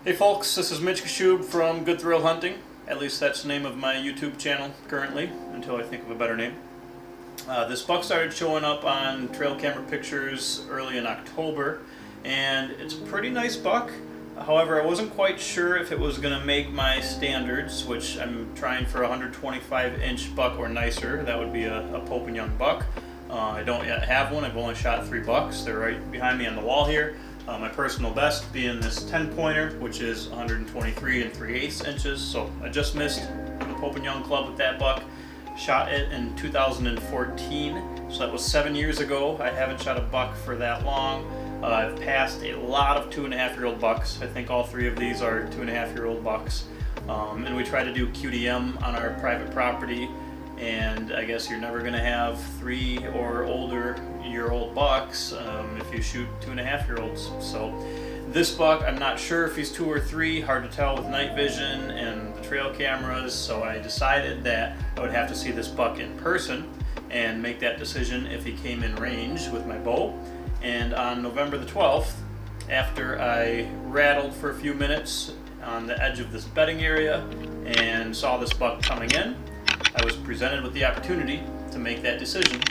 Hey folks, this is Mitch Kashub from Good Thrill Hunting. At least that's the name of my YouTube channel currently, until I think of a better name. This buck started showing up on trail camera pictures early in October, and it's a pretty nice buck. However, I wasn't quite sure if it was going to make my standards, which I'm trying for a 125-inch buck or nicer. That would be a Pope and Young buck. I don't yet have one. I've only shot 3 bucks. They're right behind me on the wall here. My personal best being this 10-pointer, which is 123 3/8 inches. So I just missed the Pope and Young Club with that buck. Shot it in 2014, so that was 7 years ago. I haven't shot a buck for that long. I've passed a lot of 2.5-year-old bucks. I think all 3 of these are 2.5-year-old bucks. And we try to do QDM on our private property. And I guess you're never going to have 3 or older year-old bucks if you shoot 2.5-year-olds. So this buck, I'm not sure if he's 2 or 3, hard to tell with night vision and the trail cameras. So I decided that I would have to see this buck in person and make that decision if he came in range with my bow. And on November the 12th, after I rattled for a few minutes on the edge of this bedding area and saw this buck coming in, I was presented with the opportunity to make that decision.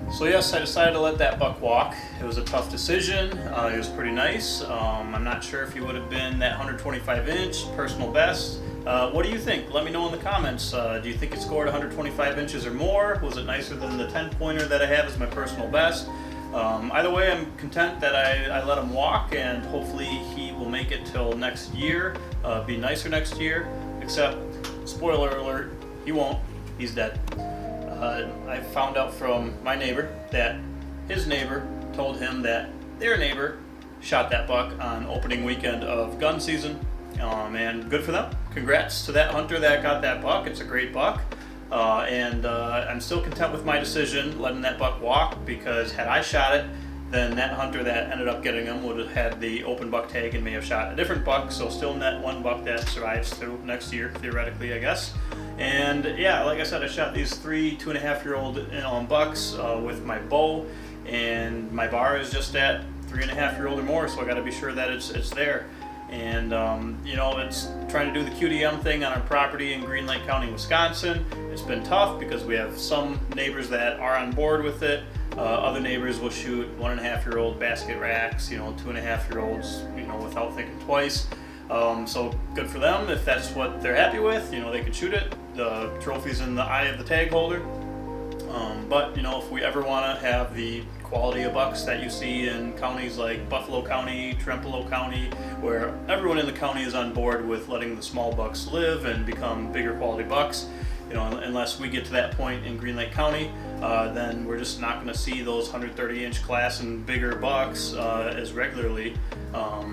So yes, I decided to let that buck walk. It was a tough decision. It was pretty nice. I'm not sure if he would have been that 125-inch personal best. What do you think? Let me know in the comments. Do you think it scored 125 inches or more? Was it nicer than the 10-pointer that I have as my personal best? Either way, I'm content that I let him walk, and hopefully he will make it till next year, be nicer next year, except, spoiler alert, he won't. He's dead. I found out from my neighbor that his neighbor told him that their neighbor shot that buck on opening weekend of gun season, and good for them. Congrats to that hunter that got that buck. It's a great buck, and I'm still content with my decision letting that buck walk, because had I shot it, then that hunter that ended up getting him would have had the open buck tag and may have shot a different buck, so still net 1 buck that survives through next year, theoretically, I guess. And yeah, like I said, I shot these 3 2.5-year-old bucks with my bow, and my bar is just at 3.5-year-old or more, so I got to be sure that it's there. And it's trying to do the QDM thing on our property in Green Lake County, Wisconsin. It's been tough because we have some neighbors that are on board with it. Other neighbors will shoot 1.5-year-old basket racks, 2.5-year-olds, without thinking twice. So good for them if that's what they're happy with. They can shoot it. The trophy's in the eye of the tag holder. But you know, if we ever want to have the quality of bucks that you see in counties like Buffalo County, Trempealeau County, where everyone in the county is on board with letting the small bucks live and become bigger quality bucks, you know, unless we get to that point in Green Lake County, then we're just not going to see those 130-inch class and bigger bucks as regularly.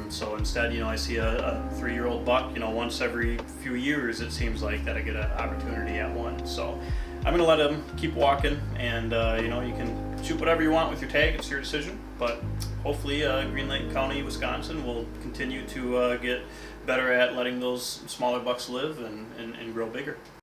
So instead, you know, I see a 3-year-old buck, you know, once every few years, it seems like, that I get an opportunity at one. So I'm going to let him keep walking, and you know, you can shoot whatever you want with your tag. It's your decision. But hopefully Green Lake County, Wisconsin will continue to get better at letting those smaller bucks live and grow bigger.